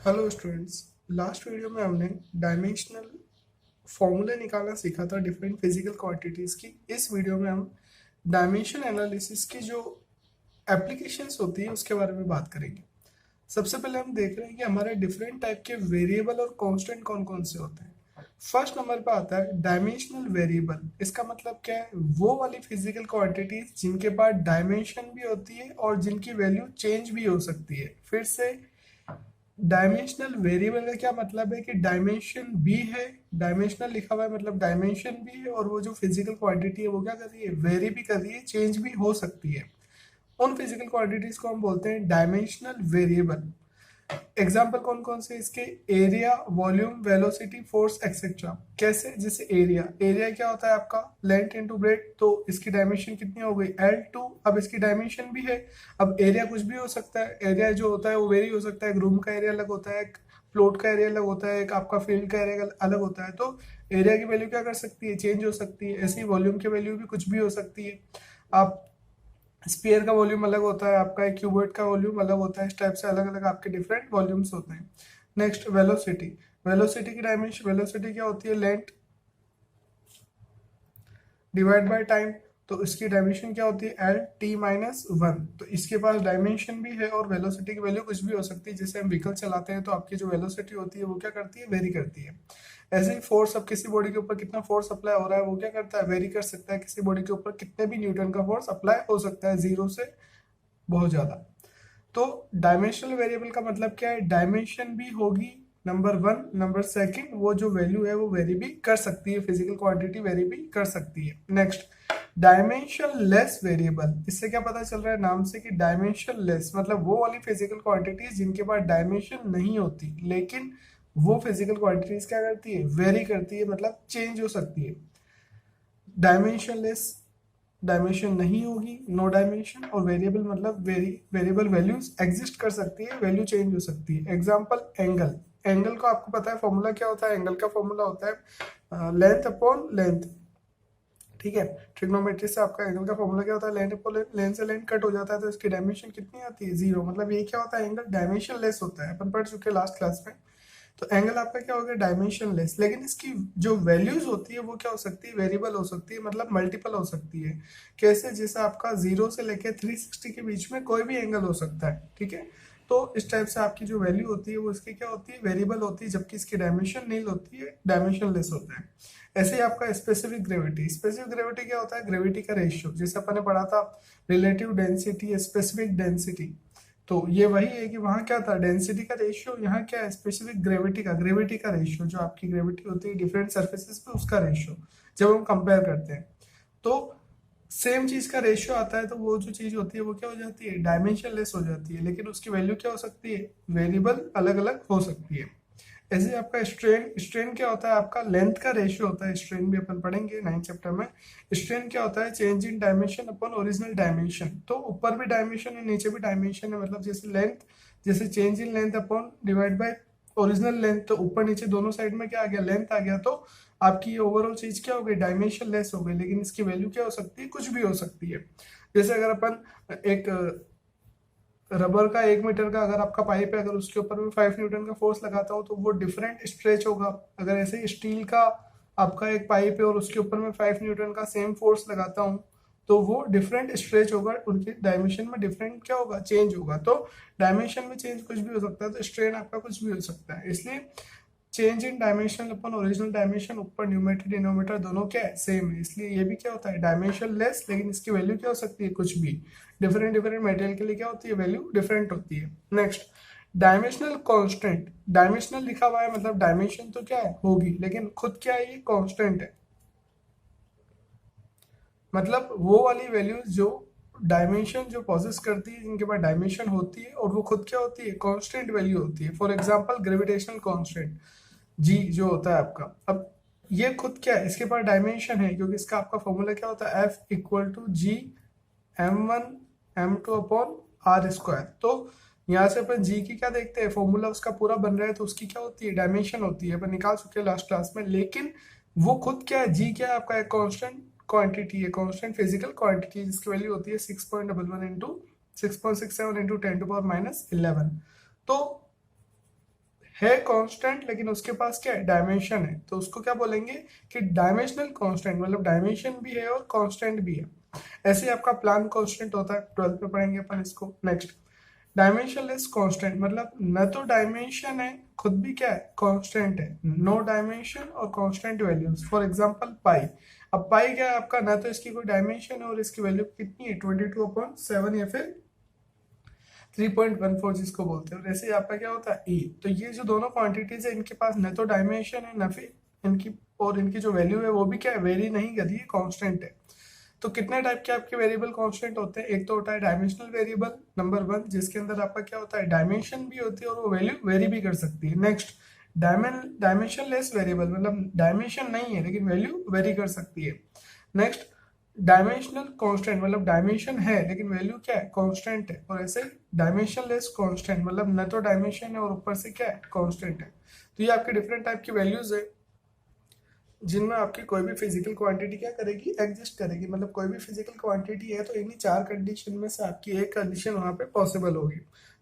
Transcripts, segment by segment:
Hello students. Last video में हमने dimensional फॉर्मूले निकालना सीखा था डिफरेंट फिजिकल क्वांटिटीज की। इस वीडियो में हम डायमेंशन एनालिसिस की जो एप्लीकेशंस होती है उसके बारे में बात करेंगे। सबसे पहले हम देख रहे हैं कि हमारे डिफरेंट टाइप के वेरिएबल और कांस्टेंट कौन कौन से होते हैं। फर्स्ट नंबर पे आता है डायमेंशनल वेरिएबल। इसका मतलब क्या है? वो वाली फिजिकल क्वांटिटीज जिनके पास डायमेंशन भी होती है और जिनकी वैल्यू चेंज भी हो सकती है। फिर से, डायमेंशनल वेरिएबल का क्या मतलब है कि डायमेंशन भी है, डायमेंशनल लिखा हुआ है मतलब डायमेंशन भी है, और वो जो फिजिकल क्वांटिटी है वो क्या कर रही है, वेरी भी कर रही है, चेंज भी हो सकती है। उन फिजिकल क्वांटिटीज को हम बोलते हैं डायमेंशनल वेरिएबल। एग्जाम्पल कौन कौन से इसके? Area, volume, velocity, force etcetera. कैसे? जैसे एरिया, एरिया क्या होता है आपका? लेंथ इनटू ब्रेथ, तो इसकी डायमेंशन कितनी हो गई? L2। अब इसकी डायमेंशन भी है। अब एरिया कुछ भी हो सकता है, एरिया जो होता है वो वेरी हो सकता है। एक रूम का एरिया अलग होता है, एक प्लॉट का एरिया अलग होता है, एक आपका फील्ड का एरिया अलग होता है। तो एरिया की वैल्यू क्या कर सकती है? चेंज हो सकती है। ऐसी वॉल्यूम की वैल्यू भी कुछ भी हो सकती है। आप स्पीयर का वॉल्यूम अलग होता है, आपका एक क्यूबॉइड का वॉल्यूम अलग होता है। इस टाइप से अलग अलग आपके डिफरेंट वॉल्यूम्स होते हैं। Next, velocity. वेलोसिटी की डायमेंशन, वेलोसिटी क्या होती है? Length divide by time. तो इसकी डायमेंशन क्या होती है? L t-1। तो इसके पास डायमेंशन भी है और वेलोसिटी की वैल्यू कुछ भी हो सकती है। जैसे हम व्हीकल चलाते हैं तो आपकी जो वेलोसिटी होती है वो क्या करती है? वेरी करती है। ऐसे ही फोर्स, अब किसी बॉडी के ऊपर कितना फोर्स अप्लाई हो रहा है वो क्या करता है? वेरी कर सकता है। किसी बॉडी के ऊपर कितने भी न्यूटन का फोर्स अप्लाई हो सकता है, जीरो से बहुत ज्यादा। तो डायमेंशनल वेरिएबल का मतलब क्या है? डायमेंशन भी होगी, नंबर वन। नंबर सेकंड, वो जो वैल्यू है वो वेरी भी कर सकती है, फिजिकल क्वांटिटी वेरी भी कर सकती है। Next, dimension less variable. इससे क्या पता चल रहा है नाम से कि डायमेंशन लेस मतलब वो वाली फिजिकल क्वांटिटीज जिनके पास डायमेंशन नहीं होती, लेकिन वो फिजिकल क्वांटिटीज क्या करती है? वेरी करती है, मतलब चेंज हो सकती है। डायमेंशन लेस, डायमेंशन नहीं होगी, नो डायमेंशन। और वेरिएबल मतलब वेरिएबल वैल्यूज एग्जिस्ट कर सकती है, वैल्यू चेंज हो सकती है। Example, angle. एंगल को आपको पता है फॉर्मूला क्या होता है? एंगल का फॉर्मूला होता है लेंथ अपॉन लेंथ। ठीक है, ट्रिग्नोमेट्री से आपका एंगल का फॉर्मूला क्या होता है? लेंथ अपॉन लेंथ से लेंथ कट हो जाता है तो इसकी डायमेंशन कितनी आती है? जीरो। मतलब ये क्या होता है? एंगल डायमेंशन लेस होता है, अपन पढ़ चुके लास्ट क्लास में। तो एंगल आपका क्या हो गया? Dimension less. लेकिन इसकी जो वैल्यूज होती है वो क्या हो सकती है? वेरिएबल हो सकती है, मतलब मल्टीपल हो सकती है। कैसे? जैसे आपका 0 से लेके 360 के बीच में कोई भी एंगल हो सकता है। ठीक है, तो इस टाइप से आपकी जो वैल्यू होती है वो इसकी क्या होती है? वेरिएबल होती है, जबकि इसकी डायमेंशन नहीं होती है, डायमेंशन लेस होता है। ऐसे ही आपका स्पेसिफिक ग्रेविटी। स्पेसिफिक ग्रेविटी क्या होता है? ग्रेविटी का रेशियो, जैसे अपन ने पढ़ा था रिलेटिव डेंसिटी, स्पेसिफिक डेंसिटी। तो ये वही है कि वहां क्या था? डेंसिटी का रेशियो। यहाँ क्या है? स्पेसिफिक ग्रेविटी का रेशियो। जो आपकी ग्रेविटी होती है डिफरेंट सर्फेसिस पे, उसका रेशियो जब हम कंपेयर करते हैं तो सेम चीज का रेशियो आता है, तो वो जो चीज होती है वो क्या हो जाती है? डायमेंशन लेस हो जाती है। लेकिन उसकी वैल्यू क्या हो सकती है? वेरिएबल अलग अलग हो सकती है। ऐसे ही आपका स्ट्रेन। स्ट्रेन क्या होता है? आपका लेंथ का रेशियो होता है। स्ट्रेन भी अपन पढ़ेंगे 9th चैप्टर में। स्ट्रेन क्या होता है? Change in dimension upon original dimension. तो ऊपर भी डायमेंशन है, नीचे भी डायमेंशन है। मतलब जैसे लेंथ, जैसे change in length upon divide by original length, तो ऊपर नीचे दोनों साइड में क्या आ गया? लेंथ आ गया। तो आपकी ओवरऑल चीज क्या हो गई? डायमेंशन लेस हो गई। लेकिन इसकी वैल्यू क्या हो सकती है? कुछ भी हो सकती है। जैसे अगर अपन एक रबर का 1 मीटर का अगर आपका पाइप है, अगर उसके ऊपर मैं 5 न्यूटन का फोर्स लगाता हूँ तो वो डिफरेंट स्ट्रेच होगा। अगर ऐसे ही स्टील का आपका एक पाइप है और उसके ऊपर मैं 5 न्यूटन का सेम फोर्स लगाता हूँ तो वो डिफरेंट स्ट्रेच होगा, उनकी डायमेंशन में डिफरेंट क्या होगा? चेंज होगा। तो डायमेंशन में चेंज कुछ भी हो सकता है, तो स्ट्रेन आपका कुछ भी हो सकता है। इसलिए change in dimension upon original dimension, ऊपर न्यूमेटर डिनोमीटर दोनों क्या है? सेम है। इसलिए ये भी क्या होता है? Dimension less. लेकिन इसकी वैल्यू क्या हो सकती है? कुछ भी। डिफरेंट डिफरेंट मटेरियल के लिए क्या होती है? वैल्यू डिफरेंट होती है। Next, dimensional constant. डायमेंशनल लिखा हुआ है मतलब डायमेंशन तो क्या है? होगी, लेकिन खुद क्या है? ये कांस्टेंट है। मतलब वो वाली वैल्यूज जो डायमेंशन जो पॉसेस करती है, जिनके पास डायमेंशन होती है और वो खुद क्या होती है? कांस्टेंट वैल्यू होती है। फॉर एग्जांपल, ग्रेविटेशनल कांस्टेंट जी जो होता है आपका। अब ये खुद क्या है? इसके पास डायमेंशन है, क्योंकि इसका आपका फॉर्मूला क्या होता है? F equal to G m1 m2 upon R square. तो यहाँ से अपन जी की क्या देखते हैं? फॉर्मूला उसका पूरा बन रहा है, तो उसकी क्या होती है? डायमेंशन होती है। अपन निकाल चुके हैं लास्ट क्लास में। लेकिन वो खुद क्या है? जी क्या है आपका? एक कांस्टेंट क्वांटिटी है, कांस्टेंट फिजिकल क्वांटिटी, जिसकी वैल्यू होती है 6.11 इंटू 6.67 इंटू 10⁻11। तो है कांस्टेंट लेकिन उसके पास क्या है, डायमेंशन है, तो उसको क्या बोलेंगे कि डायमेंशनल कांस्टेंट, मतलब डायमेंशन भी है और कांस्टेंट भी है। ऐसे ही आपका प्लान कांस्टेंट होता है, 12th में पढ़ेंगे अपन इसको। नेक्स्ट, डायमेंशनलेस कांस्टेंट, मतलब न तो डायमेंशन है खुद भी क्या है, कांस्टेंट है, नो डायमेंशन और कांस्टेंट वैल्यूज। फॉर एग्जांपल पाई, अब पाई क्या है आपका, ना तो इसकी कोई डायमेंशन है और इसकी वैल्यू कितनी है 22/7 या फिर 3.14 जिसको बोलते हैं। वैसे आपका क्या होता है ई। तो ये जो दोनों क्वांटिटीज है इनके पास न तो डायमेंशन है न फिर इनकी, और इनकी जो वैल्यू है वो भी क्या है, वेरी नहीं कर रही है, कांस्टेंट है। तो कितने टाइप के आपके वेरिएबल कांस्टेंट होते हैं, एक तो होता है डायमेंशनल वेरिएबल नंबर 1, जिसके अंदर आपका क्या होता है, डायमेंशन भी होती है और वो वैल्यू वेरी भी कर सकती है। नेक्स्ट, डायमेंशन लेस वेरिएबल, मतलब डायमेंशन नहीं है लेकिन वैल्यू वेरी कर सकती है। नेक्स्ट, डायमेंशनल कांस्टेंट, मतलब डायमेंशन है लेकिन वैल्यू क्या है, कांस्टेंट है। और ऐसे डायमेंशन लेस कांस्टेंट, मतलब न तो डायमेंशन है और ऊपर से क्या है, कांस्टेंट है। तो ये आपके डिफरेंट टाइप की वैल्यूज है जिनमें आपकी कोई भी फिजिकल क्वांटिटी क्या करेगी, एग्जिस्ट करेगी। मतलब कोई भी फिजिकल क्वांटिटी है तो इन्हीं 4 कंडीशन में से आपकी एक कंडीशन वहां पे पॉसिबल होगी।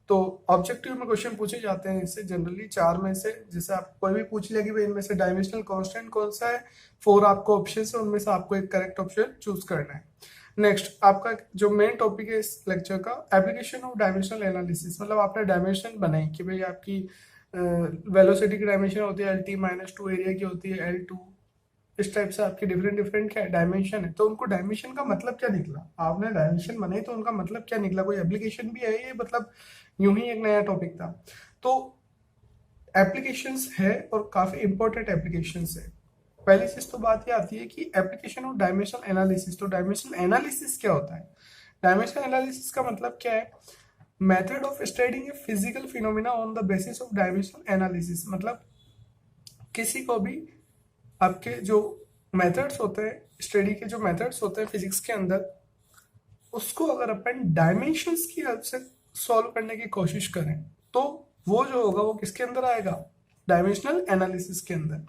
तो ऑब्जेक्टिव में क्वेश्चन पूछे जाते हैं इससे जनरली 4 में से, जैसे आप कोई भी पूछ लिया कि भाई इनमें से डायमेंशनल कांस्टेंट कौन सा है, 4 आपको ऑप्शन है, उनमें से आपको एक करेक्ट ऑप्शन चूज करना है। नेक्स्ट, आपका जो मेन टॉपिक है इस लेक्चर का, एप्लीकेशन ऑफ डायमेंशनल एनालिसिस, मतलब आपने डायमेंशन बनाई कि भाई आपकी वेलोसिटी की डायमेंशन होती है LT-2, एरिया की होती है L2, इस टाइप से आपके डिफरेंट डिफरेंट क्या डायमेंशन है। तो उनको डायमेंशन का मतलब क्या निकला, आपने डायमेंशन बनाई तो उनका मतलब क्या निकला, कोई एप्लीकेशन भी है ये, मतलब यूं ही एक नया टॉपिक था। तो एप्लीकेशंस है और काफी इंपॉर्टेंट एप्लीकेशंस है। पहली चीज तो बात ये आती है कि एप्लीकेशन ऑफ डायमेंशनल एनालिसिस। तो डायमेंशनल एनालिसिस क्या होता है, डायमेंशनल एनालिसिस का मतलब क्या है, method of studying a physical phenomena on the basis of dimensional analysis. मतलब किसी को भी आपके जो मेथड्स होते हैं, स्टडी के जो मेथड्स होते हैं फिजिक्स के अंदर, उसको अगर अपन डायमेंशंस की हेल्प से सॉल्व करने की कोशिश करें तो वो जो होगा वो किसके अंदर आएगा, डायमेंशनल एनालिसिस के अंदर।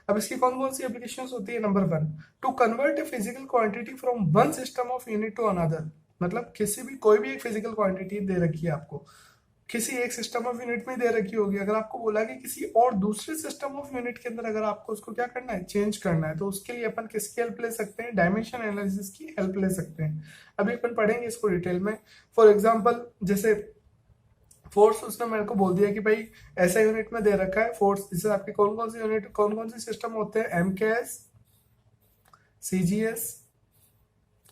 अब इसकी कौन कौन सी एप्लीकेशंस होती है, number 1, to convert a physical quantity from one system of unit to another. मतलब किसी भी कोई भी एक फिजिकल क्वांटिटी दे रखी है आपको, किसी एक सिस्टम ऑफ यूनिट में दे रखी होगी, अगर आपको बोला कि किसी और दूसरे सिस्टम ऑफ यूनिट के अंदर अगर आपको उसको क्या करना है, चेंज करना है, तो उसके लिए अपन किसकी हेल्प ले सकते हैं, डायमेंशन एनालिसिस की हेल्प ले सकते हैं। अभी अपन पढ़ेंगे इसको डिटेल में। फॉर एग्जाम्पल जैसे फोर्स, उसने मेरे को बोल दिया कि भाई ऐसा यूनिट में दे रखा है फोर्स, जैसे आपके कौन कौन से यूनिट, कौन कौन से सिस्टम होते हैं, MKS, CGS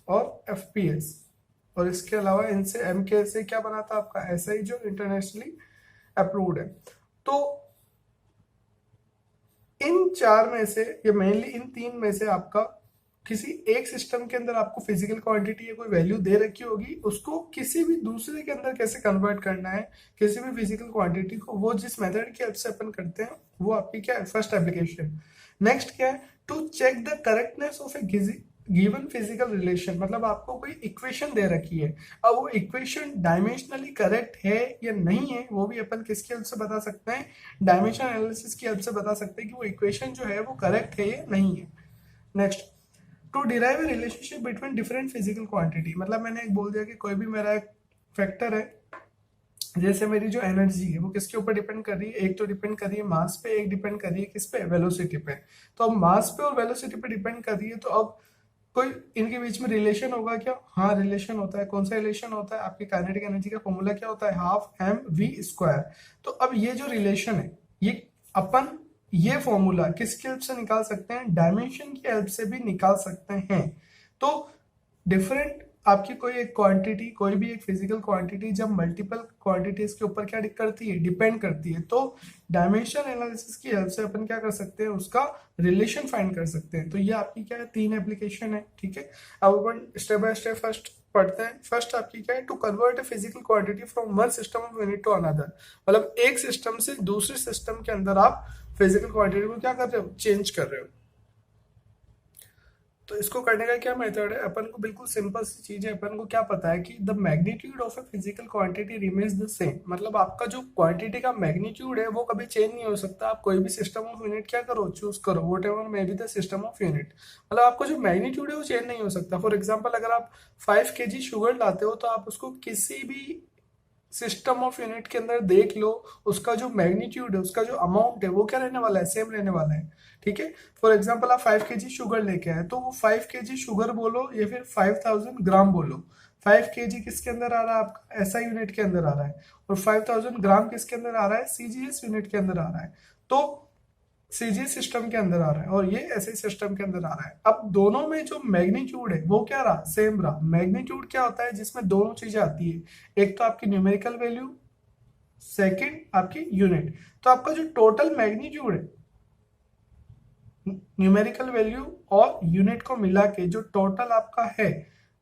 और FPS। और इसके अलावा इनसे MKS से क्या बना था आपका SI, जो इंटरनेशनली अप्रूव्ड है। तो इन 4 में से, या मेनली इन 3 में से आपका किसी एक सिस्टम के अंदर आपको फिजिकल क्वांटिटी या कोई वैल्यू दे रखी होगी, उसको किसी भी दूसरे के अंदर कैसे कन्वर्ट करना है, किसी भी फिजिकल क्वांटिटी को, वो जिस मेथड की हेल्प से अपन करते हैं वो आपकी क्या है, फर्स्ट एप्लीकेशन। नेक्स्ट क्या है, to check the correctness of a given physical relation. मतलब आपको कोई इक्वेशन दे रखी है, अब वो इक्वेशन डायमेंशनली करेक्ट है या नहीं है, वो भी अपन किसकी हेल्प से बता सकते हैं, डायमेंशन एनालिसिस की हेल्प से बता सकते हैं कि वो इक्वेशन जो है वो करेक्ट है या नहीं है। Next, to derive a relationship between different physical quantity. मतलब मैंने एक बोल दिया कि कोई भी मेरा एक फैक्टर है, जैसे मेरी जो एनर्जी है वो किसके ऊपर डिपेंड कर रही है, एक तो डिपेंड कर रही है मास पे, एक डिपेंड कर रही है किस पे, वेलोसिटी पे। तो अब मास पे और वेलोसिटी पे डिपेंड कर रही है, तो अब कोई इनके बीच में रिलेशन होगा क्या, हाँ रिलेशन होता है। कौन सा रिलेशन होता है, आपकी काइनेटिक एनर्जी का फॉर्मूला क्या होता है, 12mv²। तो अब ये जो रिलेशन है, ये अपन ये फॉर्मूला किसकी हेल्प से निकाल सकते हैं, डायमेंशन की हेल्प से भी निकाल सकते हैं। तो डिफरेंट आपकी कोई एक क्वांटिटी, कोई भी एक फिजिकल क्वांटिटी जब मल्टीपल क्वांटिटीज के ऊपर क्या करती है, डिपेंड करती है, तो डायमेंशन एनालिसिस की हेल्प से अपन क्या कर सकते हैं, उसका रिलेशन फाइंड कर सकते हैं। तो ये आपकी क्या है, 3 एप्लीकेशन है, ठीक है। अब अपन स्टेप बाय स्टेप फर्स्ट पढ़ते हैं। फर्स्ट आपकी क्या है, to convert a physical quantity from one system of unit to another. मतलब एक सिस्टम से दूसरे सिस्टम के अंदर आप फिजिकल क्वांटिटी को क्या कर रहे हो, चेंज कर रहे हो। तो इसको करने का क्या मेथड है, अपन को बिल्कुल सिंपल सी चीज है, अपन को क्या पता है कि the magnitude of A physical quantity remains the same. मतलब आपका जो क्वांटिटी का मैग्नीट्यूड है वो कभी चेंज नहीं हो सकता। आप कोई भी सिस्टम ऑफ यूनिट क्या करो, चूज करो, what ever may be the system of unit. मतलब आपको जो मैग्नीट्यूड है वो चेंज नहीं हो सकता। फॉर एग्जाम्पल अगर आप 5 kg शुगर लाते हो तो आप उसको किसी भी सिस्टम ऑफ यूनिट के अंदर देख लो, उसका जो मैग्नीट्यूड है, उसका जो अमाउंट है वो क्या रहने वाला है, सेम रहने वाला है। ठीक है, फॉर एग्जाम्पल आप 5 kg शुगर लेके आए, तो वो 5 kg शुगर बोलो या फिर 5000 ग्राम बोलो, 5 kg किसके अंदर आ रहा है आपका, एसआई यूनिट के अंदर आ रहा है, और 5000 ग्राम किसके अंदर आ रहा है, सीजीएस यूनिट के अंदर आ रहा है। तो सीजीएस सिस्टम के अंदर आ रहा है और ये एसआई सिस्टम के अंदर आ रहा है। अब दोनों में जो मैग्नीट्यूड है वो क्या रहा, सेम रहा। मैग्नीट्यूड क्या होता है, जिसमें दोनों चीजें आती है, एक तो आपकी न्यूमेरिकल वैल्यू, सेकंड आपकी यूनिट। तो आपका जो टोटल मैग्नीट्यूड है, न्यूमेरिकल वैल्यू और यूनिट को मिला के जो टोटल आपका है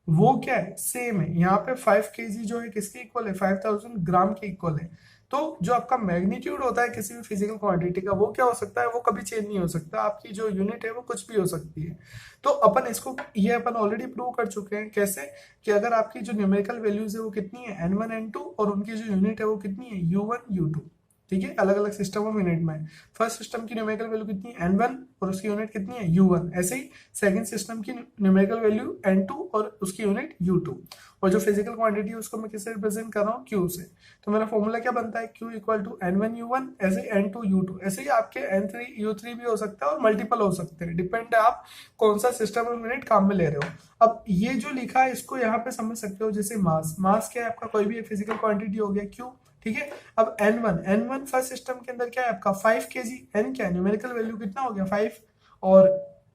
वो क्या है, सेम है। यहाँ पे 5 kg जो है किसके इक्वल है, 5000 ग्राम के इक्वल है। तो जो आपका मैग्नीट्यूड होता है किसी भी फिजिकल क्वांटिटी का, वो क्या हो सकता है, वो कभी चेंज नहीं हो सकता। आपकी जो यूनिट है वो कुछ भी हो सकती है। तो अपन इसको, ये अपन ऑलरेडी प्रूव कर चुके हैं। कैसे, कि अगर आपकी जो न्यूमेरिकल वैल्यूज है वो कितनी है, n1 n2, और उनकी जो यूनिट है वो कितनी है, u1 u2। ठीक है, अलग अलग सिस्टम ऑफ यूनिट में फर्स्ट सिस्टम की न्यूमेरिकल वैल्यू कितनी है, n1, और उसकी यूनिट कितनी है, u1। ऐसे ही सेकंड सिस्टम की न्यूमेरिकल वैल्यू n2 और उसकी यूनिट u2। और जो फिजिकल क्वांटिटी है उसको मैं किससे रिप्रेजेंट कर रहा हूँ, q से। तो मेरा फॉर्मूला क्या बनता है, q equal to n1 u1, ऐसे n2 u2। ऐसे ही आपके n3 u3 भी हो सकता है और मल्टीपल हो सकते हैं, डिपेंड है आप कौन सा सिस्टम ऑफ यूनिट काम में ले रहे हो। अब ये जो लिखा है इसको यहाँ पे समझ सकते हो, जैसे मास, मास क्या है आपका, कोई भी फिजिकल क्वांटिटी हो गया q। ठीक है, अब n1 फर्स्ट सिस्टम के अंदर क्या है आपका 5 kg, n क्या है, न्यूमेरिकल वैल्यू कितना हो गया 5, और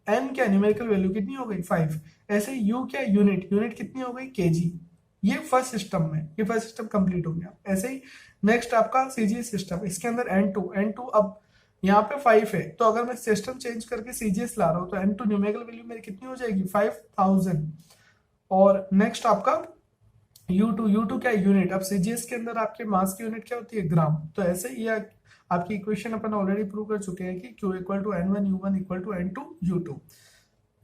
n क्या है, न्यूमेरिकल वैल्यू कितनी हो गई 5। ऐसे u क्या है, यूनिट, यूनिट कितनी हो गई kg। ये फर्स्ट सिस्टम में, ये फर्स्ट सिस्टम कंप्लीट हो गया। ऐसे ही नेक्स्ट आपका सीजीएस सिस्टम, इसके अंदर n2, अब यहाँ पे 5 है, तो अगर मैं सिस्टम चेंज करके सीजीएस ला रहा हूँ तो n2 न्यूमेरिकल वैल्यू मेरी कितनी हो जाएगी 5000। और नेक्स्ट आपका U2 क्या है, यूनिट। अब सीजीएस के अंदर आपके मास की यूनिट क्या होती है, ग्राम। तो ऐसे ही आपकी इक्वेशन अपन ऑलरेडी प्रूव कर चुके हैं कि Q equal to n1 u1 equal to n2 u2।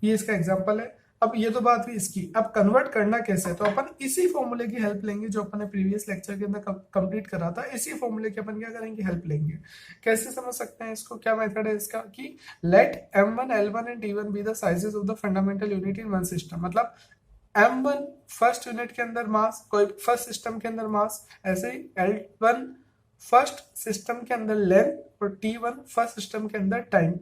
ये इसका एग्जांपल है। अब ये तो बात हुई इसकी, अब कन्वर्ट करना कैसे है, तो अपन इसी फॉर्मूले की हेल्प लेंगे जो अपन ने प्रीवियस लेक्चर के अंदर कंप्लीट करा था। इसी फॉर्मूले की अपन क्या करेंगे, हेल्प लेंगे। कैसे समझ सकते हैं इसको, क्या मेथड है इसका, कि let m1 l1 and t1 be the sizes of the fundamental unit in one system. मतलब m1 फर्स्ट यूनिट के अंदर मास, कोई फर्स्ट सिस्टम के अंदर मास, ऐसे ही l1 फर्स्ट सिस्टम के अंदर लेंथ, और t1 फर्स्ट सिस्टम के अंदर टाइम।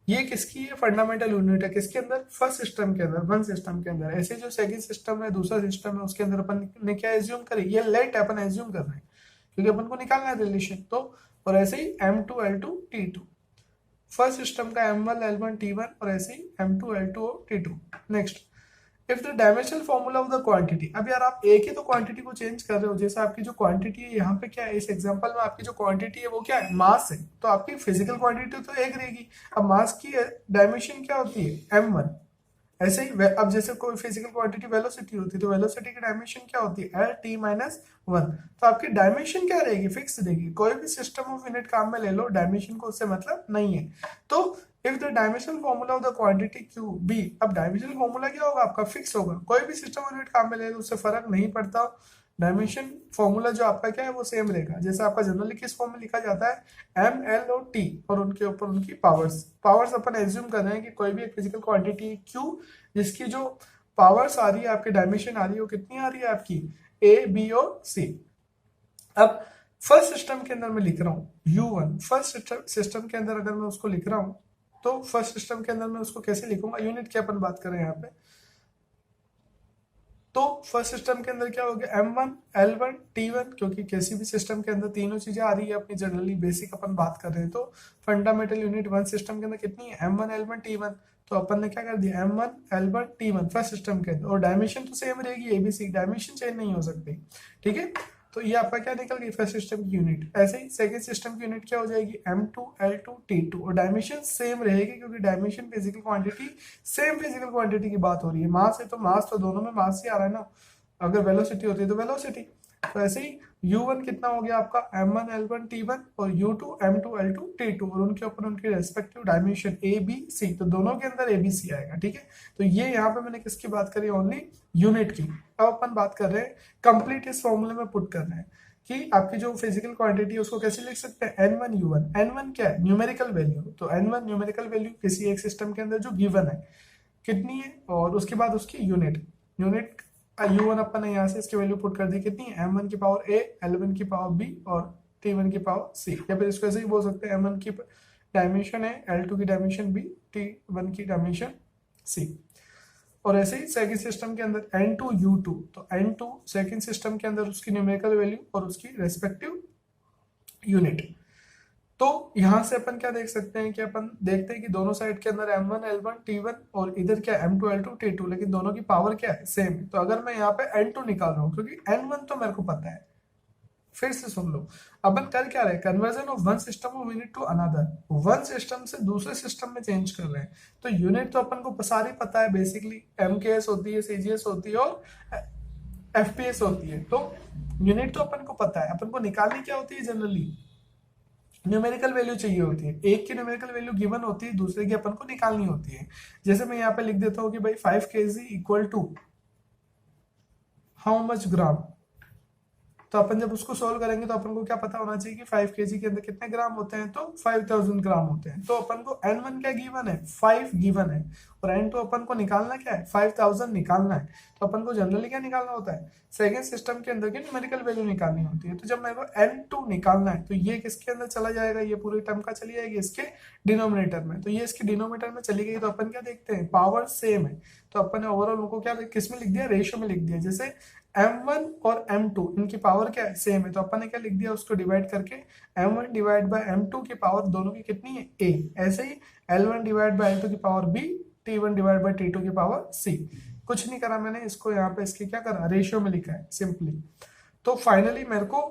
ये किसकी है, फंडामेंटल यूनिट है, किसके अंदर, फर्स्ट सिस्टम के अंदर, वन सिस्टम के अंदर। ऐसे जो सेकंड सिस्टम है, दूसरा सिस्टम है, उसके अंदर अपन ने क्या एज्यूम करी, ये लेट अपन एज्यूम कर रहे हैं क्योंकि अपन को निकालना है रिलेशन। तो और ऐसे ही m2 l2 t2, first system का m1 l1 t1, और ऐसे ही m2 l2 t2। Next, if the dimensional formula of the quantity. अब यार आप एक ही तो क्वांटिटी को चेंज कर रहे हो, जैसे आपकी जो क्वांटिटी है यहाँ पे क्या है, इस एग्जांपल में आपकी जो क्वांटिटी है वो क्या है, मास है। तो आपकी फिजिकल क्वांटिटी तो एक रहेगी। अब मास की डायमेंशन क्या होती है, m1। ऐसे ही अब जैसे कोई फिजिकल क्वांटिटी वेलोसिटी होती है, तो वेलोसिटी की डायमेंशन क्या होती है, एल टी माइनस 1। तो आपकी डायमेंशन क्या रहेगी, फिक्स रहेगी। कोई भी सिस्टम ऑफ यूनिट काम में ले लो, डायमेंशन को उससे मतलब नहीं है। तो if the dimensional formula of the quantity Q be, अब डायमेंशनल फॉर्मूला क्या होगा आपका, फिक्स होगा। कोई भी सिस्टम ऑफ यूनिट काम में ले लो, उससे फर्क नहीं पड़ता, डायमेंशन फॉर्मूला जो आपका क्या है वो सेम रहेगा। जैसे आपका जनरली किस फॉर्म में लिखा जाता है, एम एल और टी, और उनके ऊपर उनकी पावर्स। पावर्स अपन एज्यूम कर रहे हैं कि कोई भी एक फिजिकल क्वांटिटी क्यू, जिसकी जो पावर्स आ रही है, आपकी डायमेंशन आ रही है, वो कितनी आ रही है आपकी, ए बी और सी। अब फर्स्ट सिस्टम के अंदर मैं लिख रहा हूँ U1, फर्स्ट सिस्टम के अंदर अगर मैं उसको लिख रहा हूँ तो फर्स्ट सिस्टम के अंदर मैं उसको कैसे लिखूंगा, यूनिट की अपन बात करें यहाँ पे। तो फर्स्ट सिस्टम के अंदर क्या हो गया, m1 l1 t1, क्योंकि किसी भी सिस्टम के अंदर तीनों चीजें आ रही है अपनी, जनरली बेसिक अपन बात कर रहे हैं। तो फंडामेंटल यूनिट वन सिस्टम के अंदर कितनी है, m1 l1 t1। तो अपन ने क्या कर दिया, m1 l1 t1 first system के अंदर, और डायमेंशन तो सेम रहेगी एबीसी, डायमेंशन चेंज नहीं हो सकती। ठीक है, तो ये आपका क्या निकल गई, फर्स्ट सिस्टम की यूनिट। ऐसे ही सेकंड सिस्टम की यूनिट क्या हो जाएगी, m2 l2 t2, और डायमेंशन सेम रहेगी क्योंकि dimension physical quantity, same physical quantity की बात हो रही है। मास है तो मास तो दोनों में मास ही आ रहा है ना, अगर वेलोसिटी होती है तो वेलोसिटी। तो ऐसे ही u1 कितना हो गया आपका, m1 l1 t1, और u2 m2 l2 t2, और उनके ऊपर उनके respective dimension a b c, तो दोनों के अंदर a b c आएगा। ठीक है, तो ये यहाँ पे मैंने किसकी बात करी, ओनली यूनिट की। अब अपन बात कर रहे हैं कंप्लीट, इस फॉर्मूले में पुट कर रहे हैं कि आपकी जो फिजिकल क्वांटिटी है उसको कैसे लिख सकते हैं, n1 u1। n1 क्या है, न्यूमेरिकल वैल्यू। तो n1 न्यूमेरिकल वैल्यू किसी एक सिस्टम के अंदर जो गिवन है कितनी है, और उसके बाद उसकी यूनिट u1 अपन ने यहाँ से इसकी वैल्यू पुट कर दी कितनी, m1 की पावर a, l1 की पावर b और t1 की पावर c, या फिर इसको ऐसे ही बोल सकते हैं m1 की डायमेंशन है, l2 की डायमेंशन b, t1 की डायमेंशन c। और ऐसे ही सेकंड सिस्टम के अंदर n2 u2, तो n2 सेकंड सिस्टम के अंदर उसकी न्यूमेरिकल वैल्यू और उसकी रेस्पेक्टिव यूनिट। तो यहां से अपन क्या देख सकते हैं कि अपन देखते हैं कि दोनों साइड के अंदर m1 l1 t1 और इधर क्या m2 l2 t2, लेकिन दोनों की पावर क्या है, सेम है। तो अगर मैं यहाँ पे n2 निकाल रहा हूँ, क्योंकि n1 तो मेरे को पता है, फिर से सुन लो, अपन कर क्या रहे, conversion of one system of unit to another, one system से दूसरे सिस्टम में चेंज कर रहे हैं। तो यूनिट तो अपन को सारी पता है, बेसिकली एमकेएस होती है, सीजीएस होती है और एफपीएस होती है। तो यूनिट तो अपन को पता है, अपन को निकालनी क्या होती है, जनरली न्यूमेरिकल वैल्यू चाहिए होती है। एक की न्यूमेरिकल वैल्यू गिवन होती है, दूसरे की अपन को निकालनी होती है। जैसे मैं यहाँ पे लिख देता हूँ कि भाई 5 kg equal to how much gram, तो अपन जब उसको सोल्व करेंगे तो अपन को क्या पता होना चाहिए कि 5 kg के अंदर कितने ग्राम होते हैं, तो 5000 ग्राम होते हैं। तो अपन को n1 क्या गिवन है, 5 गिवन है, और n2 अपन को निकालना क्या है, 5000 निकालना है। तो अपन को जनरली क्या निकालना होता है, सेकेंड सिस्टम के अंदर की न्यूमेरिकल वैल्यू निकालनी होती है। तो जब मेरे को n2 निकालना है, तो ये किसके अंदर चला जाएगा, ये पूरी टर्म का चली जाएगी इसके डिनोमिनेटर में। तो ये इसके डिनोमिनेटर में चली गई, तो अपन क्या देखते हैं, पावर सेम है। तो अपन ने ओवरऑल उनको क्या किस में लिख दिया, रेशियो में लिख दिया। जैसे m1 और m2 इनकी पावर क्या है, सेम है, तो अपन ने क्या लिख दिया, उसको डिवाइड करके m1 डिवाइड बाय m2 की पावर दोनों की कितनी है, a। ऐसे ही l1 डिवाइड बाय l2 की power b, t1 divide by t2 की पावर c। कुछ नहीं करा मैंने, इसको यहाँ पे इसके क्या करा, रेशियो में लिखा है सिंपली। तो फाइनली मेरे को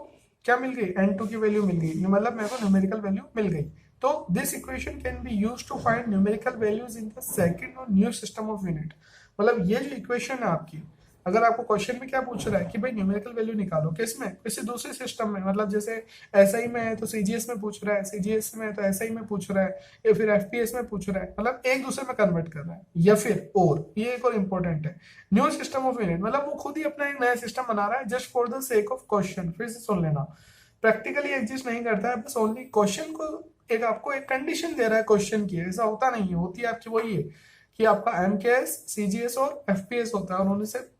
क्या मिल गई, n2 की वैल्यू मिल गई, मतलब मेरे को न्यूमेरिकल वैल्यू मिल गई। तो this equation can be used to find numerical values in the second और न्यू सिस्टम ऑफ यूनिट। मतलब ये जो इक्वेशन है आपकी, अगर आपको क्वेश्चन में क्या पूछ रहा है कि भाई न्यूमेरिकल वैल्यू निकालो, किसमें, किसी दूसरे सिस्टम में, मतलब जैसे एसआई में है तो सीजीएस में पूछ रहा है, सीजीएस में है तो एसआई में पूछ रहा है, या फिर एफपीएस में पूछ रहा है, मतलब एक दूसरे में कन्वर्ट कर रहा है। या फिर और ये एक और इंपॉर्टेंट है, न्यू सिस्टम ऑफ यूनिट, मतलब वो खुद ही अपना एक नया सिस्टम बना रहा है just for the sake of question. फिर से सुन लेना, प्रैक्टिकली एग्जिस्ट नहीं करता है, बस ओनली क्वेश्चन को एक आपको एक कंडीशन दे रहा है क्वेश्चन की, ऐसा होता नहीं है। होती है आपकी वही है कि आपका एमकेएस, सीजीएस और एफपीएस होता है, और उन्होंने से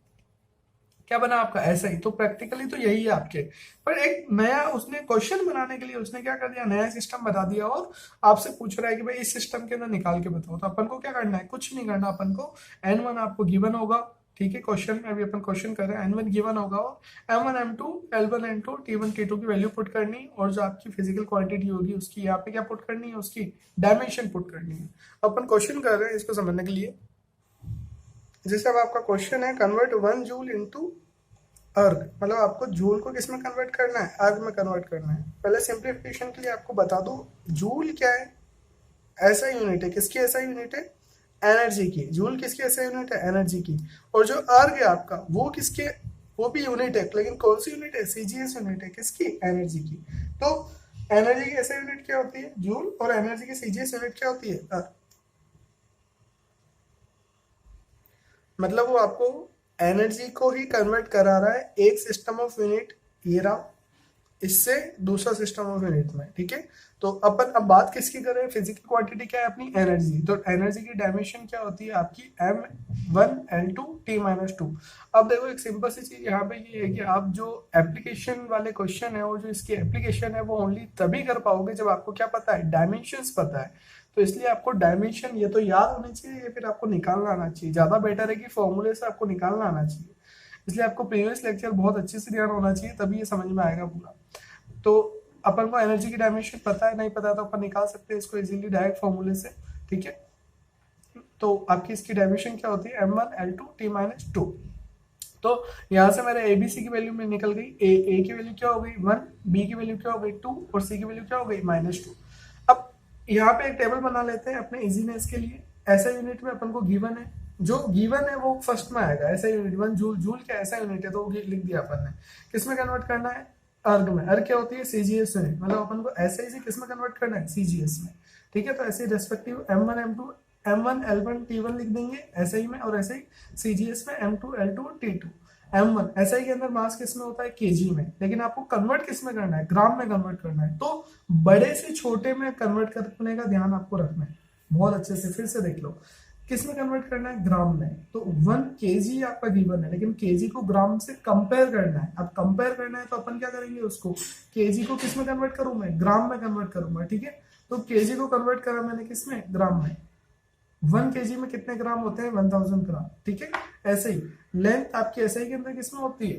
क्या बना आपका, ऐसा ही। तो प्रैक्टिकली तो यही है आपके, पर एक नया उसने क्वेश्चन बनाने के लिए उसने क्या कर दिया, नया सिस्टम बता दिया, और आपसे पूछ रहा है कि भाई इस सिस्टम के अंदर निकाल के बताओ। तो अपन को क्या करना है, कुछ नहीं करना, अपन को n1 आपको गिवन होगा, ठीक है, क्वेश्चन में अभी अपन क्वेश्चन कर रहे हैं, n1 गिवन होगा, और m1 m2 l1 n2 t1 t2 की वैल्यू पुट करनी, और जो आपकी फिजिकल क्वांटिटी होगी उसकी यहाँ पे क्या पुट करनी है, उसकी डायमेंशन पुट करनी है। अपन क्वेश्चन कर रहे हैं इसको समझने के लिए। जैसे अब आपका क्वेश्चन है, कन्वर्ट 1 जूल इनटू अर्ग, मतलब आपको जूल को किस में कन्वर्ट करना है, अर्ग में कन्वर्ट करना है। पहले सिंप्लीफिकेशन के लिए आपको बता दो, जूल क्या है, ऐसा यूनिट है, किसकी ऐसा यूनिट है, एनर्जी की। जूल किसकी ऐसा यूनिट है, एनर्जी की। और जो अर्ग है आपका, वो किसके, वो भी यूनिट है, लेकिन कौन सी यूनिट है, सीजीएस यूनिट है, किसकी, एनर्जी की। तो एनर्जी की ऐसा यूनिट क्या होती है, जूल, और एनर्जी की सीजीएस यूनिट क्या होती है, अर्ग। मतलब वो आपको एनर्जी को ही कन्वर्ट करा रहा है एक सिस्टम ऑफ यूनिट, ये रहा, इससे दूसरा सिस्टम ऑफ यूनिट में, ठीक है। तो अपन अब बात किसकी कर रहे हैं, फिजिकल क्वांटिटी क्या है अपनी, एनर्जी। तो एनर्जी की डायमेंशन क्या होती है आपकी, m1 l2 t-2। अब देखो एक सिंपल सी चीज यहाँ पे ये है कि आप जो एप्लीकेशन वाले क्वेश्चन है, और जो इसकी एप्लीकेशन है, वो ओनली तभी कर पाओगे जब आपको क्या पता है, डायमेंशंस पता है। तो इसलिए आपको डायमेंशन ये तो याद होनी चाहिए, या फिर आपको निकालना आना चाहिए। ज्यादा बेटर है कि फॉर्मूले से आपको निकालना आना चाहिए। इसलिए आपको प्रीवियस लेक्चर बहुत अच्छे से ध्यान होना चाहिए, तभी ये समझ में आएगा पूरा। तो अपन को एनर्जी की डायमेंशन पता है, नहीं पता तो अपन निकाल सकते हैं इसको इजीली डायरेक्ट फॉर्मूले से, ठीक है। तो आपकी इसकी डायमेंशन क्या होती है, m1 l2 t-2। तो यहाँ से मेरे एबीसी की वैल्यू में निकल गई, ए की वैल्यू क्या हो गई 1, बी की वैल्यू क्या हो गई 2, और सी की वैल्यू क्या हो गई -2। अब यहाँ पे एक टेबल बना लेते हैं अपने इजीनेस के लिए। ऐसा यूनिट में अपन को गिवन है, जो गिवन है वो फर्स्ट में आएगा। ऐसा यूनिट 1 जूल, जूल क्या ऐसा यूनिट है, तो वो लिख दिया अपन ने। किस में कन्वर्ट करना है, अर्ग में। अर्ग क्या होती है, सीजीएस में, मतलब अपन को ऐसे ही किस में कन्वर्ट करना है, सीजीएस में, ठीक है। तो ऐसे respective m1 m2 m1 l1 t1 लिख देंगे ऐसे ही में, और ऐसे ही सीजीएस में m2 l2 t2। m1 ऐसा ही के अंदर मास किस में होता है, केजी में, लेकिन आपको कन्वर्ट किस में करना है, ग्राम में कन्वर्ट करना है। तो बड़े से छोटे में कन्वर्ट करने का ध्यान आपको रखना है बहुत अच्छे से। फिर से देख लो, किस में कन्वर्ट करना है, ग्राम में। तो 1 kg आपका गिवन है, लेकिन केजी को ग्राम से कंपेयर करना है। अब कंपेयर करना है तो अपन क्या करेंगे, उसको केजी को किस में कन्वर्ट करूं मैं, ग्राम में कन्वर्ट करूंगा, ठीक है। तो केजी को कन्वर्ट करा मैंने किस में, ग्राम में। 1 kg में कितने ग्राम होते हैं, 1000 ग्राम, ठीक है। ऐसे ही लेंथ आपकी एसआई के अंदर किस में होती है,